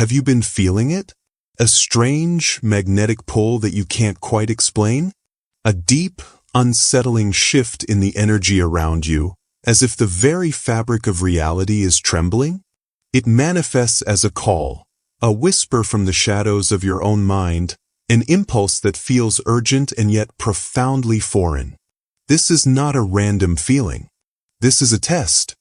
Have you been feeling it? A strange, magnetic pull that you can't quite explain? A deep, unsettling shift in the energy around you, as if the very fabric of reality is trembling? It manifests as a call, a whisper from the shadows of your own mind, an impulse that feels urgent and yet profoundly foreign. This is not a random feeling. This is a test.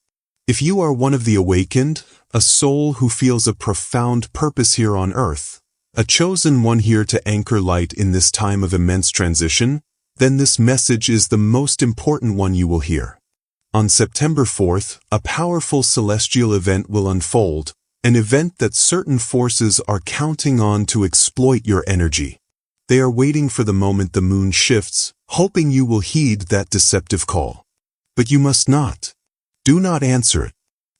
If you are one of the awakened, a soul who feels a profound purpose here on earth, a chosen one here to anchor light in this time of immense transition, then this message is the most important one you will hear. On September 4th, a powerful celestial event will unfold, an event that certain forces are counting on to exploit your energy. They are waiting for the moment the moon shifts, hoping you will heed that deceptive call. But you must not. Do not answer it.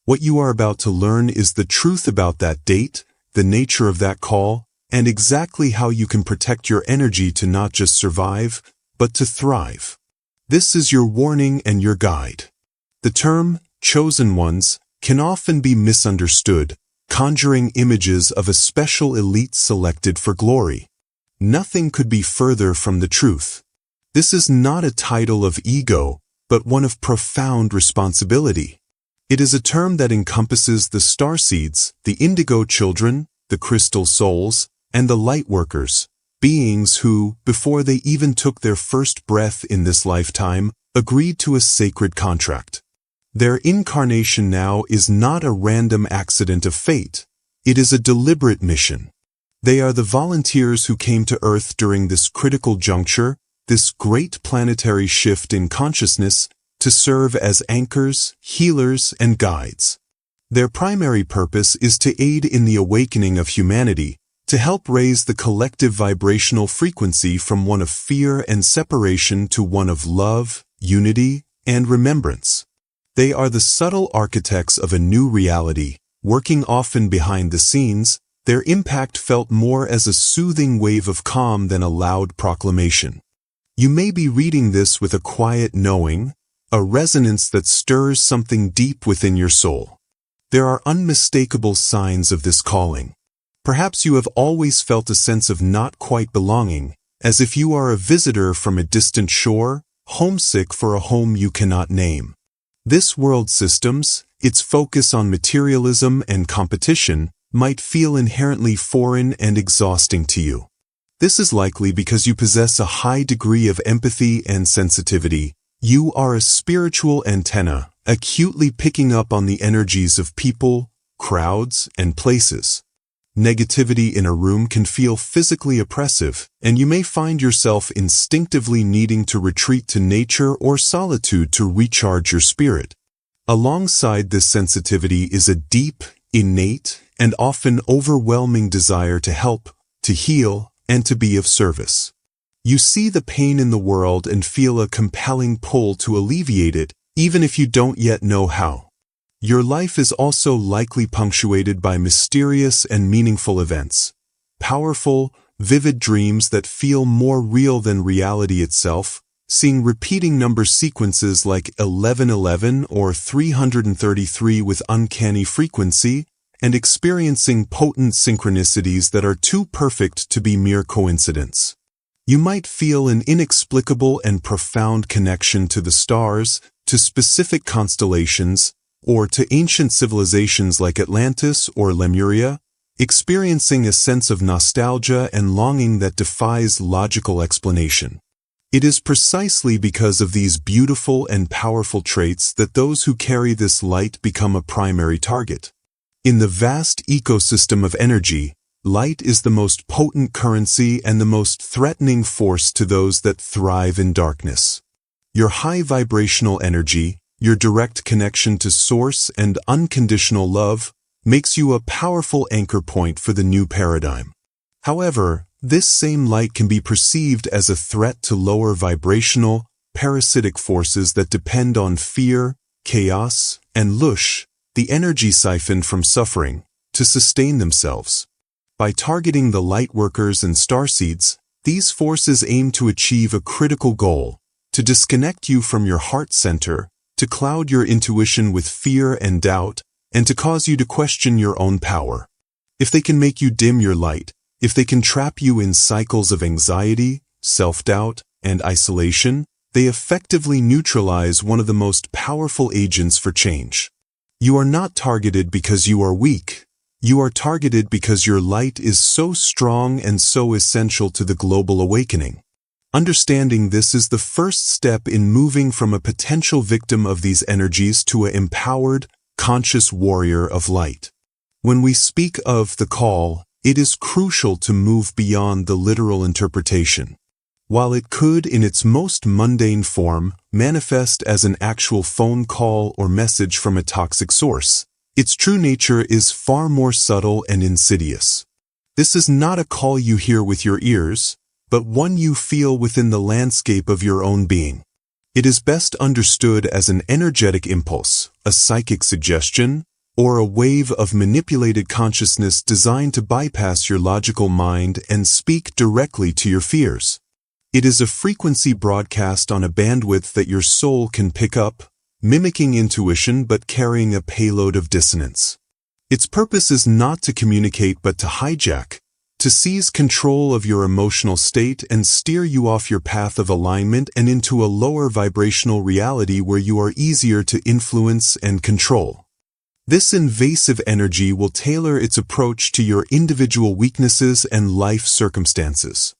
What you are about to learn is the truth about that date, the nature of that call, and exactly how you can protect your energy to not just survive, but to thrive. This is your warning and your guide. The term, chosen ones, can often be misunderstood, conjuring images of a special elite selected for glory. Nothing could be further from the truth. This is not a title of ego, but one of profound responsibility. It is a term that encompasses the starseeds, the indigo children, the crystal souls, and the light workers, beings who, before they even took their first breath in this lifetime, agreed to a sacred contract. Their incarnation now is not a random accident of fate. It is a deliberate mission. They are the volunteers who came to Earth during this critical juncture, this great planetary shift in consciousness, to serve as anchors, healers, and guides. Their primary purpose is to aid in the awakening of humanity, to help raise the collective vibrational frequency from one of fear and separation to one of love, unity, and remembrance. They are the subtle architects of a new reality, working often behind the scenes, their impact felt more as a soothing wave of calm than a loud proclamation. You may be reading this with a quiet knowing, a resonance that stirs something deep within your soul. There are unmistakable signs of this calling. Perhaps you have always felt a sense of not quite belonging, as if you are a visitor from a distant shore, homesick for a home you cannot name. This world systems, its focus on materialism and competition, might feel inherently foreign and exhausting to you. This is likely because you possess a high degree of empathy and sensitivity. You are a spiritual antenna, acutely picking up on the energies of people, crowds, and places. Negativity in a room can feel physically oppressive, and you may find yourself instinctively needing to retreat to nature or solitude to recharge your spirit. Alongside this sensitivity is a deep, innate, and often overwhelming desire to help, to heal, and to be of service. You see the pain in the world and feel a compelling pull to alleviate it, even if you don't yet know how. Your life is also likely punctuated by mysterious and meaningful events, powerful, vivid dreams that feel more real than reality itself, seeing repeating number sequences like 1111 or 333 with uncanny frequency, and experiencing potent synchronicities that are too perfect to be mere coincidence. You might feel an inexplicable and profound connection to the stars, to specific constellations, or to ancient civilizations like Atlantis or Lemuria, experiencing a sense of nostalgia and longing that defies logical explanation. It is precisely because of these beautiful and powerful traits that those who carry this light become a primary target. In the vast ecosystem of energy, light is the most potent currency and the most threatening force to those that thrive in darkness. Your high vibrational energy, your direct connection to source and unconditional love, makes you a powerful anchor point for the new paradigm. However, this same light can be perceived as a threat to lower vibrational, parasitic forces that depend on fear, chaos, and lush, the energy siphoned from suffering, to sustain themselves. By targeting the light workers and starseeds, these forces aim to achieve a critical goal, to disconnect you from your heart center, to cloud your intuition with fear and doubt, and to cause you to question your own power. If they can make you dim your light, if they can trap you in cycles of anxiety, self-doubt, and isolation, they effectively neutralize one of the most powerful agents for change. You are not targeted because you are weak. You are targeted because your light is so strong and so essential to the global awakening. Understanding this is the first step in moving from a potential victim of these energies to an empowered, conscious warrior of light. When we speak of the call, it is crucial to move beyond the literal interpretation. While it could, in its most mundane form, manifest as an actual phone call or message from a toxic source, its true nature is far more subtle and insidious. This is not a call you hear with your ears, but one you feel within the landscape of your own being. It is best understood as an energetic impulse, a psychic suggestion, or a wave of manipulated consciousness designed to bypass your logical mind and speak directly to your fears. It is a frequency broadcast on a bandwidth that your soul can pick up, mimicking intuition but carrying a payload of dissonance. Its purpose is not to communicate but to hijack, to seize control of your emotional state and steer you off your path of alignment and into a lower vibrational reality where you are easier to influence and control. This invasive energy will tailor its approach to your individual weaknesses and life circumstances.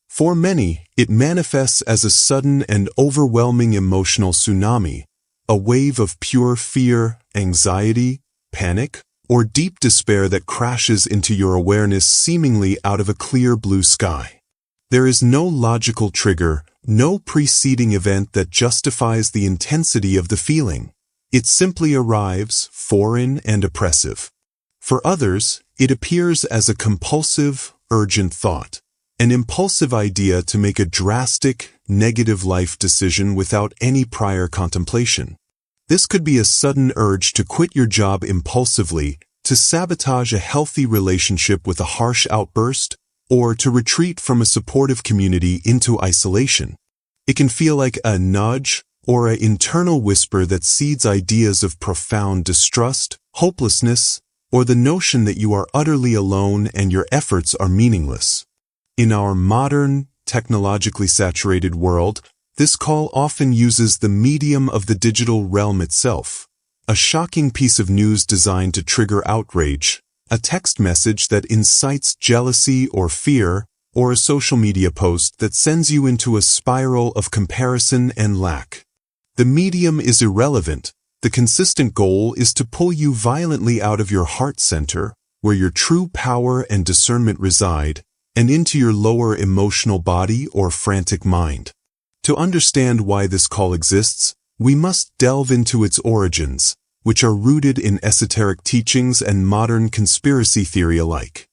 For many, it manifests as a sudden and overwhelming emotional tsunami, a wave of pure fear, anxiety, panic, or deep despair that crashes into your awareness seemingly out of a clear blue sky. There is no logical trigger, no preceding event that justifies the intensity of the feeling. It simply arrives, foreign and oppressive. For others, it appears as a compulsive, urgent thought, an impulsive idea to make a drastic, negative life decision without any prior contemplation. This could be a sudden urge to quit your job impulsively, to sabotage a healthy relationship with a harsh outburst, or to retreat from a supportive community into isolation. It can feel like a nudge or an internal whisper that seeds ideas of profound distrust, hopelessness, or the notion that you are utterly alone and your efforts are meaningless. In our modern, technologically saturated world, this call often uses the medium of the digital realm itself. A shocking piece of news designed to trigger outrage, a text message that incites jealousy or fear, or a social media post that sends you into a spiral of comparison and lack. The medium is irrelevant. The consistent goal is to pull you violently out of your heart center, where your true power and discernment reside, and into your lower emotional body or frantic mind. To understand why this call exists, we must delve into its origins, which are rooted in esoteric teachings and modern conspiracy theory alike.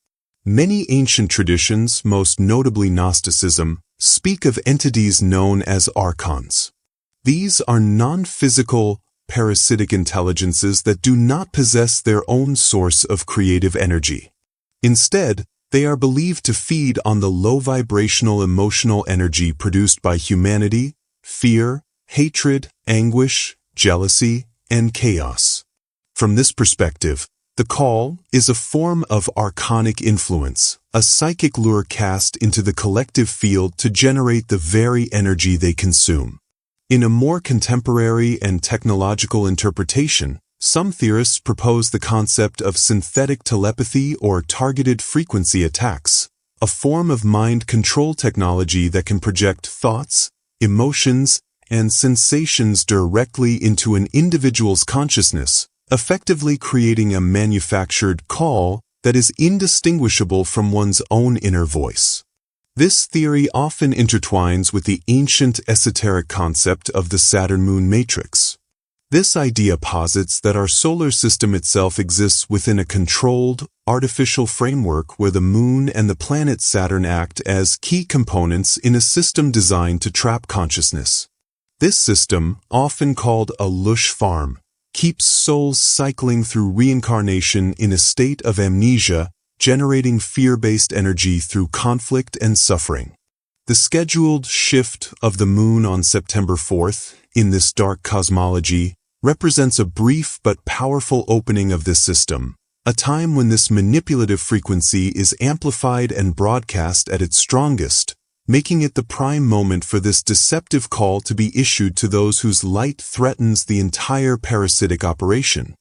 Many ancient traditions, most notably Gnosticism, speak of entities known as archons. These are non-physical, parasitic intelligences that do not possess their own source of creative energy. Instead, they are believed to feed on the low-vibrational emotional energy produced by humanity, fear, hatred, anguish, jealousy, and chaos. From this perspective, the call is a form of archonic influence, a psychic lure cast into the collective field to generate the very energy they consume. In a more contemporary and technological interpretation, some theorists propose the concept of synthetic telepathy or targeted frequency attacks, a form of mind control technology that can project thoughts, emotions, and sensations directly into an individual's consciousness, effectively creating a manufactured call that is indistinguishable from one's own inner voice. This theory often intertwines with the ancient esoteric concept of the Saturn-Moon matrix. This idea posits that our solar system itself exists within a controlled, artificial framework where the Moon and the planet Saturn act as key components in a system designed to trap consciousness. This system, often called a lush farm, keeps souls cycling through reincarnation in a state of amnesia, generating fear-based energy through conflict and suffering. The scheduled shift of the Moon on September 4th, in this dark cosmology, represents a brief but powerful opening of this system, a a time when this manipulative frequency is amplified and broadcast at its strongest, making it the prime moment for this deceptive call to be issued to those whose light threatens the entire parasitic operation.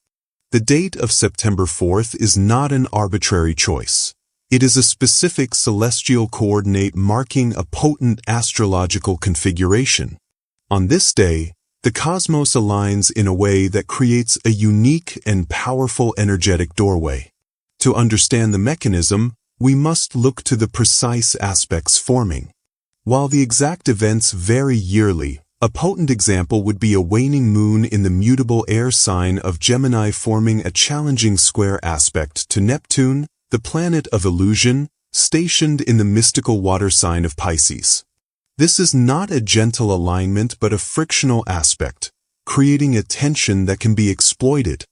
The date of September 4th is not an arbitrary choice. It is a specific celestial coordinate marking a potent astrological configuration. On this day, the cosmos aligns in a way that creates a unique and powerful energetic doorway. To understand the mechanism, we must look to the precise aspects forming. While the exact events vary yearly, a potent example would be a waning moon in the mutable air sign of Gemini forming a challenging square aspect to Neptune, the planet of illusion, stationed in the mystical water sign of Pisces. This is not a gentle alignment but a frictional aspect, creating a tension that can be exploited.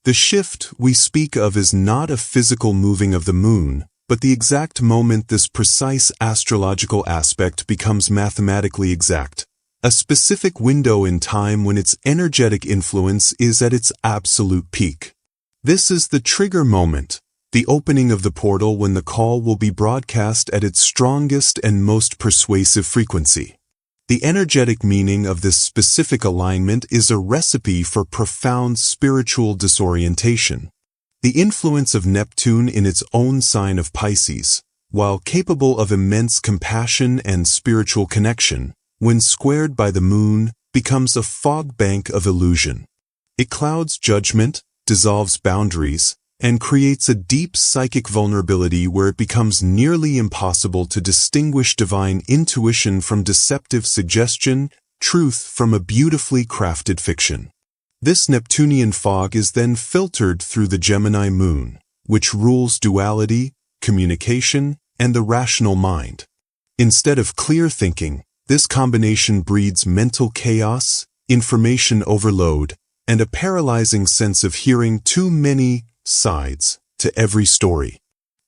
The shift we speak of is not a physical moving of the moon, but the exact moment this precise astrological aspect becomes mathematically exact. A specific window in time when its energetic influence is at its absolute peak. This is the trigger moment, the opening of the portal when the call will be broadcast at its strongest and most persuasive frequency. The energetic meaning of this specific alignment is a recipe for profound spiritual disorientation. The influence of Neptune in its own sign of Pisces, while capable of immense compassion and spiritual connection, when squared by the moon, becomes a fog bank of illusion. It clouds judgment, dissolves boundaries, and creates a deep psychic vulnerability where it becomes nearly impossible to distinguish divine intuition from deceptive suggestion, truth from a beautifully crafted fiction. This Neptunian fog is then filtered through the Gemini moon, which rules duality, communication, and the rational mind. Instead of clear thinking, this combination breeds mental chaos, information overload, and a paralyzing sense of hearing too many sides to every story.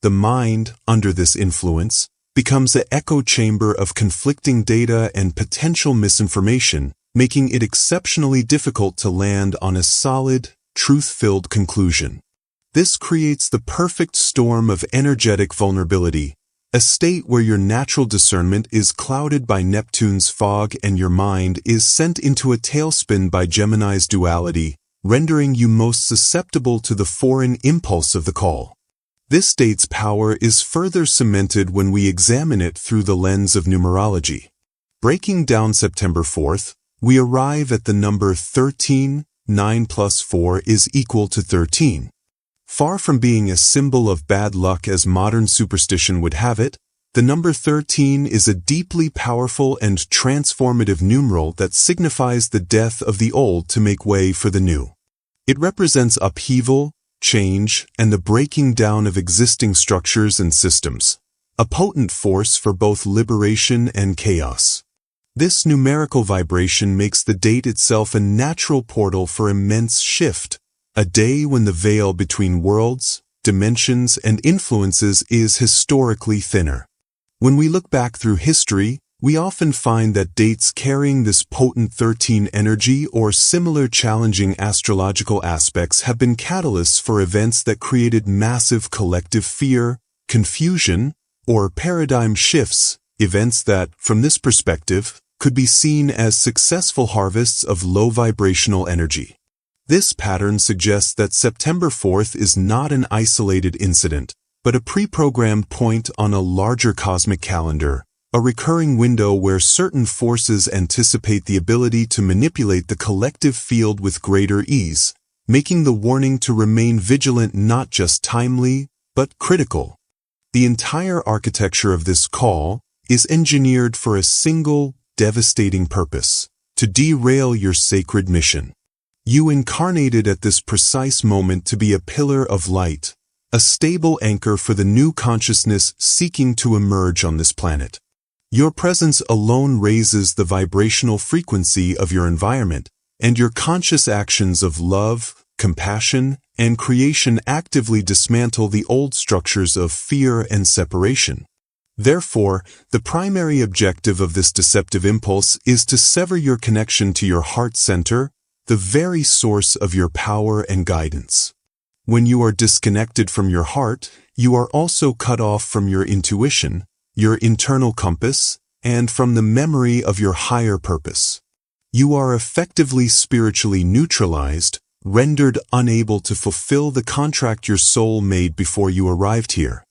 The mind, under this influence, becomes an echo chamber of conflicting data and potential misinformation, making it exceptionally difficult to land on a solid, truth-filled conclusion. This creates the perfect storm of energetic vulnerability, a state where your natural discernment is clouded by Neptune's fog and your mind is sent into a tailspin by Gemini's duality, rendering you most susceptible to the foreign impulse of the call. This state's power is further cemented when we examine it through the lens of numerology. Breaking down September 4th, we arrive at the number 13. 9 plus 4 is equal to 13. Far from being a symbol of bad luck as modern superstition would have it, the number 13 is a deeply powerful and transformative numeral that signifies the death of the old to make way for the new. It represents upheaval, change, and the breaking down of existing structures and systems, a potent force for both liberation and chaos. This numerical vibration makes the date itself a natural portal for immense shift, a day when the veil between worlds, dimensions, and influences is historically thinner. When we look back through history, we often find that dates carrying this potent 13 energy or similar challenging astrological aspects have been catalysts for events that created massive collective fear, confusion, or paradigm shifts, events that, from this perspective, could be seen as successful harvests of low vibrational energy. This pattern suggests that September 4th is not an isolated incident, but a pre-programmed point on a larger cosmic calendar, a recurring window where certain forces anticipate the ability to manipulate the collective field with greater ease, making the warning to remain vigilant not just timely, but critical. The entire architecture of this call is engineered for a single, devastating purpose: to derail your sacred mission. You incarnated at this precise moment to be a pillar of light, a stable anchor for the new consciousness seeking to emerge on this planet. Your presence alone raises the vibrational frequency of your environment, and your conscious actions of love, compassion, and creation actively dismantle the old structures of fear and separation. Therefore, the primary objective of this deceptive impulse is to sever your connection to your heart center, the very source of your power and guidance. When you are disconnected from your heart, you are also cut off from your intuition, your internal compass, and from the memory of your higher purpose. You are effectively spiritually neutralized, rendered unable to fulfill the contract your soul made before you arrived here.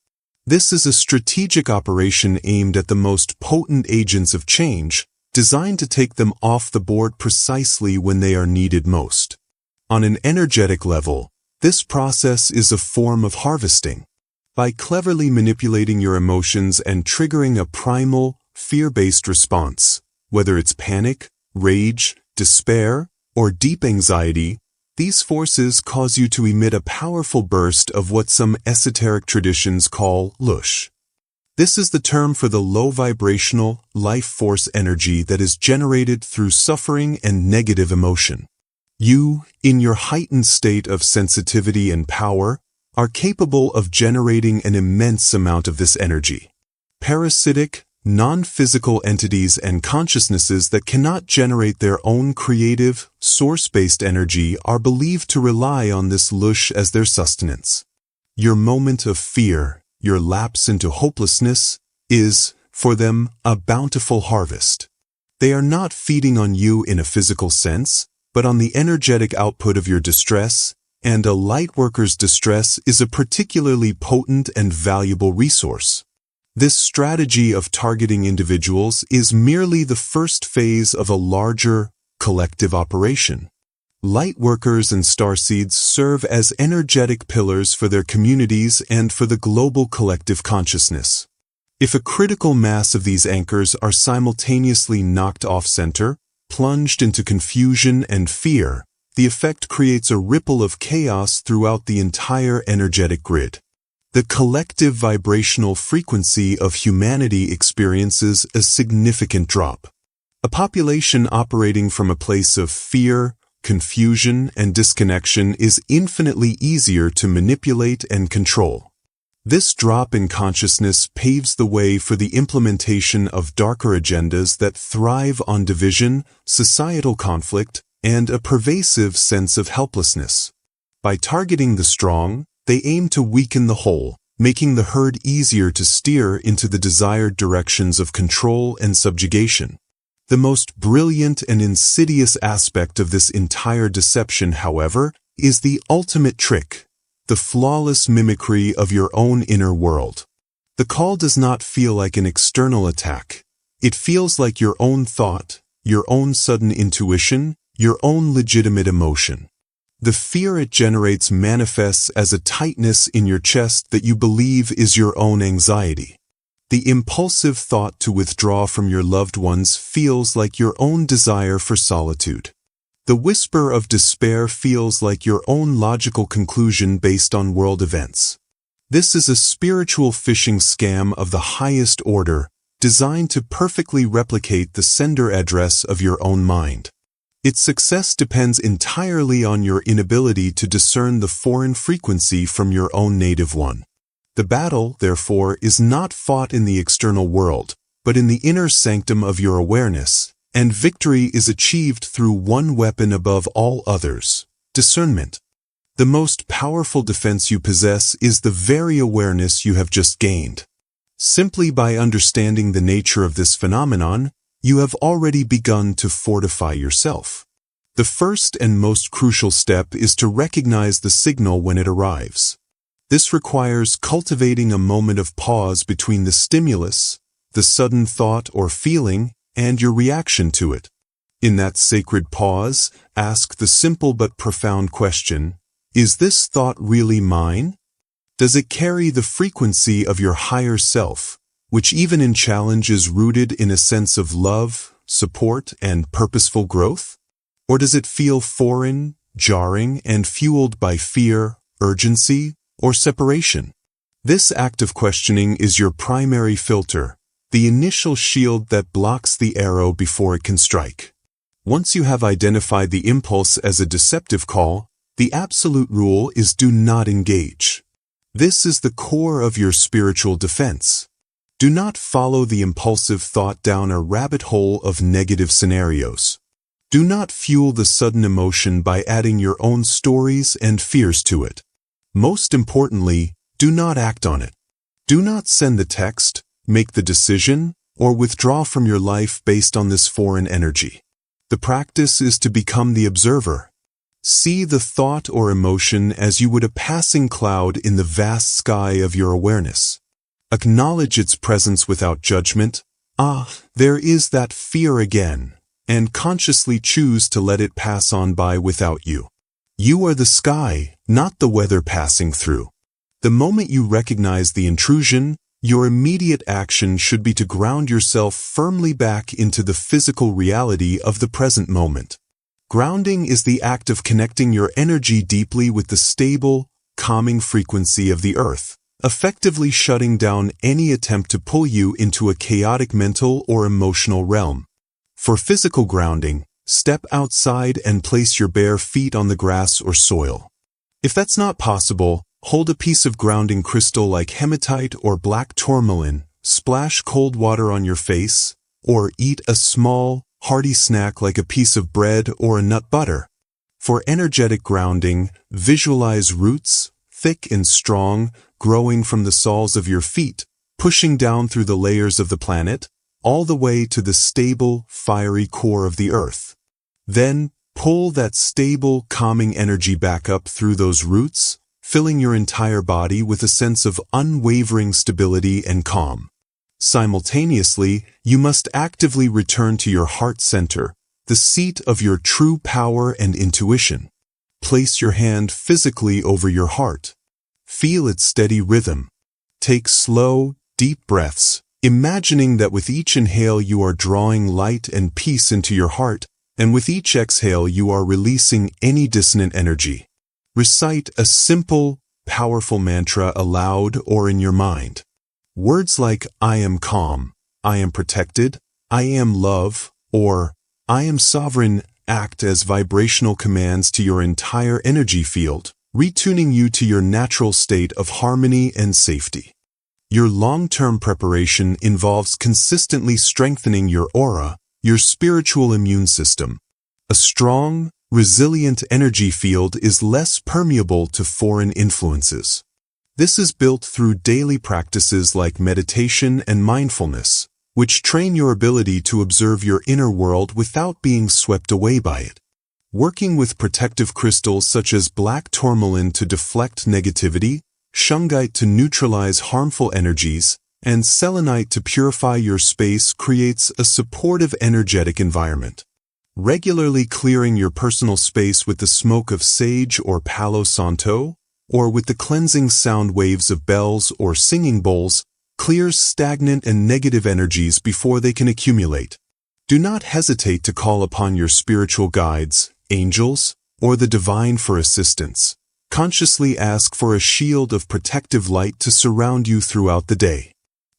This is a strategic operation aimed at the most potent agents of change, designed to take them off the board precisely when they are needed most. On an energetic level, this process is a form of harvesting. By cleverly manipulating your emotions and triggering a primal, fear-based response, whether it's panic, rage, despair, or deep anxiety, these forces cause you to emit a powerful burst of what some esoteric traditions call lush. This is the term for the low-vibrational, life force energy that is generated through suffering and negative emotion. You, in your heightened state of sensitivity and power, are capable of generating an immense amount of this energy. Parasitic, non-physical entities and consciousnesses that cannot generate their own creative, source-based energy are believed to rely on this lush as their sustenance. Your moment of fear, your lapse into hopelessness, is, for them, a bountiful harvest. They are not feeding on you in a physical sense, but on the energetic output of your distress, and a lightworker's distress is a particularly potent and valuable resource. This strategy of targeting individuals is merely the first phase of a larger, collective operation. Lightworkers and starseeds serve as energetic pillars for their communities and for the global collective consciousness. If a critical mass of these anchors are simultaneously knocked off-center, plunged into confusion and fear, the effect creates a ripple of chaos throughout the entire energetic grid. The collective vibrational frequency of humanity experiences a significant drop. A population operating from a place of fear, confusion, and disconnection is infinitely easier to manipulate and control. This drop in consciousness paves the way for the implementation of darker agendas that thrive on division, societal conflict, and a pervasive sense of helplessness. By targeting the strong, they aim to weaken the whole, making the herd easier to steer into the desired directions of control and subjugation. The most brilliant and insidious aspect of this entire deception, however, is the ultimate trick, the flawless mimicry of your own inner world. The call does not feel like an external attack. It feels like your own thought, your own sudden intuition, your own legitimate emotion. The fear it generates manifests as a tightness in your chest that you believe is your own anxiety. The impulsive thought to withdraw from your loved ones feels like your own desire for solitude. The whisper of despair feels like your own logical conclusion based on world events. This is a spiritual phishing scam of the highest order, designed to perfectly replicate the sender address of your own mind. Its success depends entirely on your inability to discern the foreign frequency from your own native one. The battle, therefore, is not fought in the external world, but in the inner sanctum of your awareness, and victory is achieved through one weapon above all others: discernment. The most powerful defense you possess is the very awareness you have just gained. Simply by understanding the nature of this phenomenon, you have already begun to fortify yourself. The first and most crucial step is to recognize the signal when it arrives. This requires cultivating a moment of pause between the stimulus, the sudden thought or feeling, and your reaction to it. In that sacred pause, ask the simple but profound question: is this thought really mine? Does it carry the frequency of your higher self, which even in challenge is rooted in a sense of love, support, and purposeful growth? Or does it feel foreign, jarring, and fueled by fear, urgency, or separation? This act of questioning is your primary filter, the initial shield that blocks the arrow before it can strike. Once you have identified the impulse as a deceptive call, the absolute rule is do not engage. This is the core of your spiritual defense. Do not follow the impulsive thought down a rabbit hole of negative scenarios. Do not fuel the sudden emotion by adding your own stories and fears to it. Most importantly, do not act on it. Do not send the text, make the decision, or withdraw from your life based on this foreign energy. The practice is to become the observer. See the thought or emotion as you would a passing cloud in the vast sky of your awareness. Acknowledge its presence without judgment. There is that fear again, and consciously choose to let it pass on by without you. You are the sky, not the weather passing through. The moment you recognize the intrusion, your immediate action should be to ground yourself firmly back into the physical reality of the present moment. Grounding is the act of connecting your energy deeply with the stable, calming frequency of the earth, effectively shutting down any attempt to pull you into a chaotic mental or emotional realm. For physical grounding, step outside and place your bare feet on the grass or soil. If that's not possible, hold a piece of grounding crystal like hematite or black tourmaline, splash cold water on your face, or eat a small, hearty snack like a piece of bread or a nut butter. For energetic grounding, visualize roots, thick and strong, growing from the soles of your feet, pushing down through the layers of the planet, all the way to the stable, fiery core of the earth. Then, pull that stable, calming energy back up through those roots, filling your entire body with a sense of unwavering stability and calm. Simultaneously, you must actively return to your heart center, the seat of your true power and intuition. Place your hand physically over your heart. Feel its steady rhythm. Take slow, deep breaths, imagining that with each inhale you are drawing light and peace into your heart, and with each exhale you are releasing any dissonant energy. Recite a simple, powerful mantra aloud or in your mind. Words like I am calm, I am protected, I am love, or I am sovereign act as vibrational commands to your entire energy field, retuning you to your natural state of harmony and safety. Your long-term preparation involves consistently strengthening your aura, your spiritual immune system. A strong, resilient energy field is less permeable to foreign influences. This is built through daily practices like meditation and mindfulness, which train your ability to observe your inner world without being swept away by it. Working with protective crystals such as black tourmaline to deflect negativity, shungite to neutralize harmful energies, and selenite to purify your space creates a supportive energetic environment. Regularly clearing your personal space with the smoke of sage or palo santo, or with the cleansing sound waves of bells or singing bowls, clears stagnant and negative energies before they can accumulate. Do not hesitate to call upon your spiritual guides, angels, or the divine for assistance. Consciously ask for a shield of protective light to surround you throughout the day.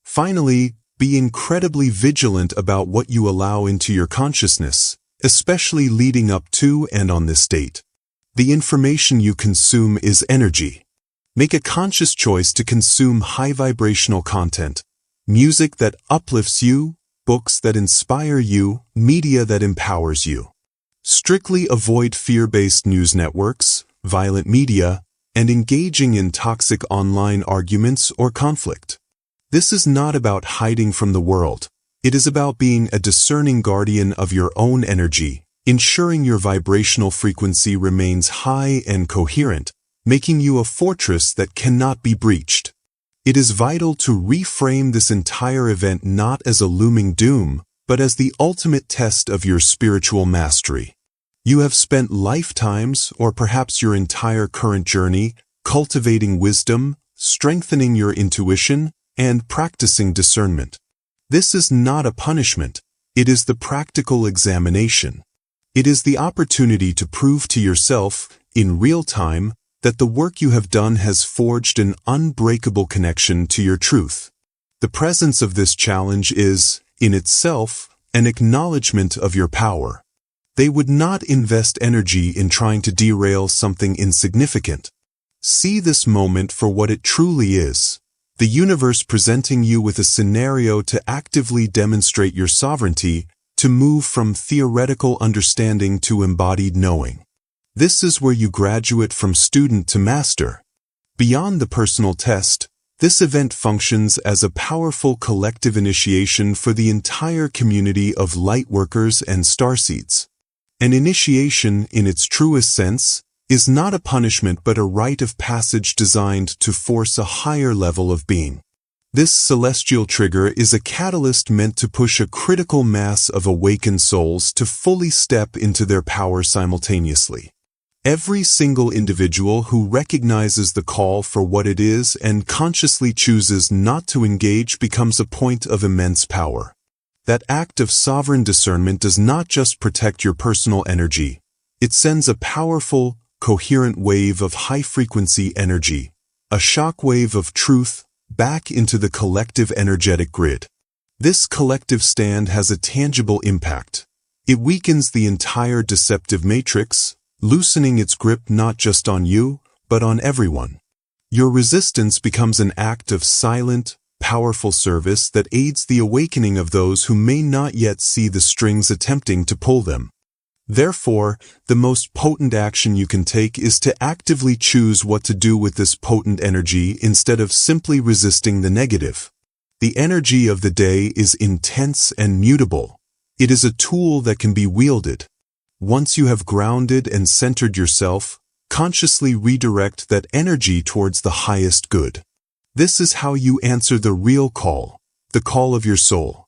Finally, be incredibly vigilant about what you allow into your consciousness, especially leading up to and on this date. The information you consume is energy. Make a conscious choice to consume high vibrational content, music that uplifts you, books that inspire you, media that empowers you. Strictly avoid fear-based news networks, violent media, and engaging in toxic online arguments or conflict. This is not about hiding from the world. It is about being a discerning guardian of your own energy, ensuring your vibrational frequency remains high and coherent, making you a fortress that cannot be breached. It is vital to reframe this entire event not as a looming doom, but as the ultimate test of your spiritual mastery. You have spent lifetimes, or perhaps your entire current journey, cultivating wisdom, strengthening your intuition, and practicing discernment. This is not a punishment. It is the practical examination. It is the opportunity to prove to yourself, in real time, that the work you have done has forged an unbreakable connection to your truth. The presence of this challenge is, in itself, an acknowledgement of your power. They would not invest energy in trying to derail something insignificant. See this moment for what it truly is. The universe presenting you with a scenario to actively demonstrate your sovereignty, to move from theoretical understanding to embodied knowing. This is where you graduate from student to master. Beyond the personal test, this event functions as a powerful collective initiation for the entire community of lightworkers and starseeds. An initiation, in its truest sense, is not a punishment but a rite of passage designed to force a higher level of being. This celestial trigger is a catalyst meant to push a critical mass of awakened souls to fully step into their power simultaneously. Every single individual who recognizes the call for what it is and consciously chooses not to engage becomes a point of immense power. That act of sovereign discernment does not just protect your personal energy, it sends a powerful, coherent wave of high-frequency energy, a shock wave of truth, back into the collective energetic grid. This collective stand has a tangible impact. It weakens the entire deceptive matrix, loosening its grip not just on you, but on everyone. Your resistance becomes an act of silent, powerful service that aids the awakening of those who may not yet see the strings attempting to pull them. Therefore, the most potent action you can take is to actively choose what to do with this potent energy instead of simply resisting the negative. The energy of the day is intense and mutable. It is a tool that can be wielded. Once you have grounded and centered yourself, consciously redirect that energy towards the highest good. This is how you answer the real call, the call of your soul.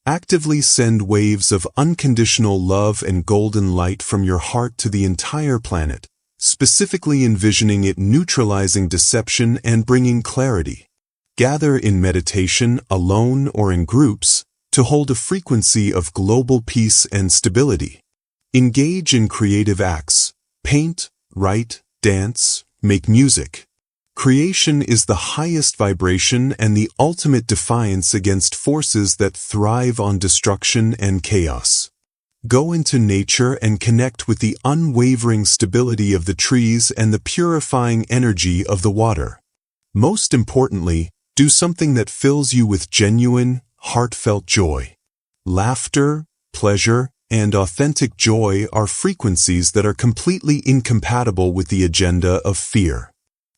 Actively send waves of unconditional love and golden light from your heart to the entire planet, specifically envisioning it neutralizing deception and bringing clarity. Gather in meditation, alone or in groups, to hold a frequency of global peace and stability. Engage in creative acts. Paint, write, dance, make music. Creation is the highest vibration and the ultimate defiance against forces that thrive on destruction and chaos. Go into nature and connect with the unwavering stability of the trees and the purifying energy of the water. Most importantly, do something that fills you with genuine, heartfelt joy. Laughter, pleasure, and authentic joy are frequencies that are completely incompatible with the agenda of fear.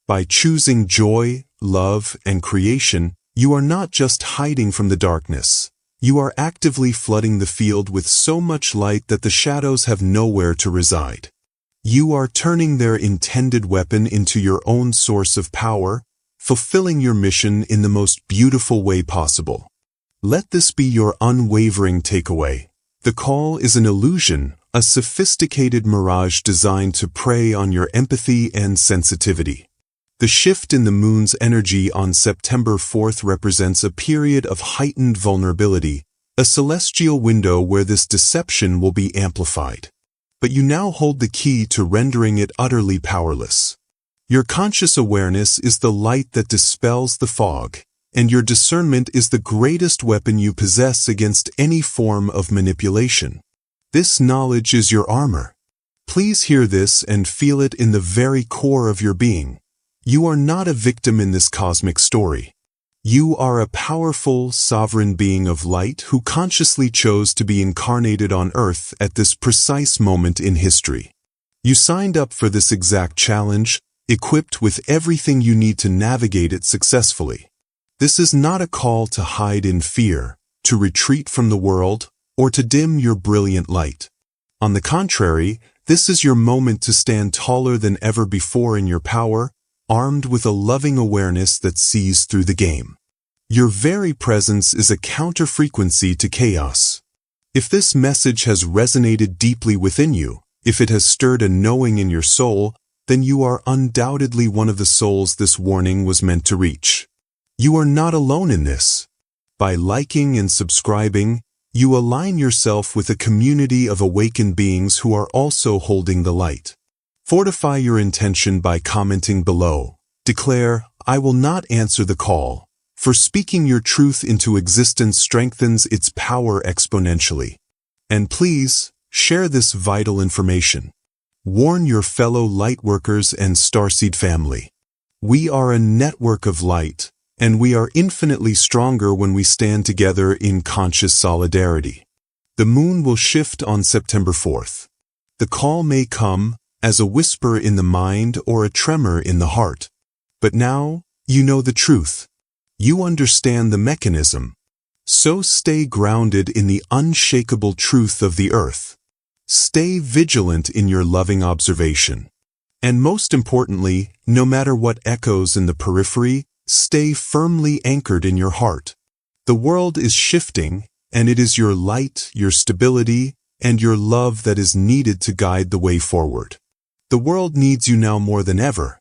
By choosing joy, love, and creation, you are not just hiding from the darkness. You are actively flooding the field with so much light that the shadows have nowhere to reside. You are turning their intended weapon into your own source of power, fulfilling your mission in the most beautiful way possible. Let this be your unwavering takeaway. The call is an illusion, a sophisticated mirage designed to prey on your empathy and sensitivity. The shift in the moon's energy on September 4th represents a period of heightened vulnerability, a celestial window where this deception will be amplified. But you now hold the key to rendering it utterly powerless. Your conscious awareness is the light that dispels the fog, and your discernment is the greatest weapon you possess against any form of manipulation. This knowledge is your armor. Please hear this and feel it in the very core of your being. You are not a victim in this cosmic story. You are a powerful, sovereign being of light who consciously chose to be incarnated on Earth at this precise moment in history. You signed up for this exact challenge, equipped with everything you need to navigate it successfully. This is not a call to hide in fear, to retreat from the world, or to dim your brilliant light. On the contrary, this is your moment to stand taller than ever before in your power, armed with a loving awareness that sees through the game. Your very presence is a counter-frequency to chaos. If this message has resonated deeply within you, if it has stirred a knowing in your soul, then you are undoubtedly one of the souls this warning was meant to reach. You are not alone in this. By liking and subscribing, you align yourself with a community of awakened beings who are also holding the light. Fortify your intention by commenting below. Declare, "I will not answer the call," for speaking your truth into existence strengthens its power exponentially. And please, share this vital information. Warn your fellow lightworkers and starseed family. We are a network of light, and we are infinitely stronger when we stand together in conscious solidarity. The moon will shift on September 4th. The call may come as a whisper in the mind or a tremor in the heart. But now, you know the truth. You understand the mechanism. So stay grounded in the unshakable truth of the earth. Stay vigilant in your loving observation. And most importantly, no matter what echoes in the periphery, stay firmly anchored in your heart. The world is shifting, and it is your light, your stability, and your love that is needed to guide the way forward. The world needs you now more than ever,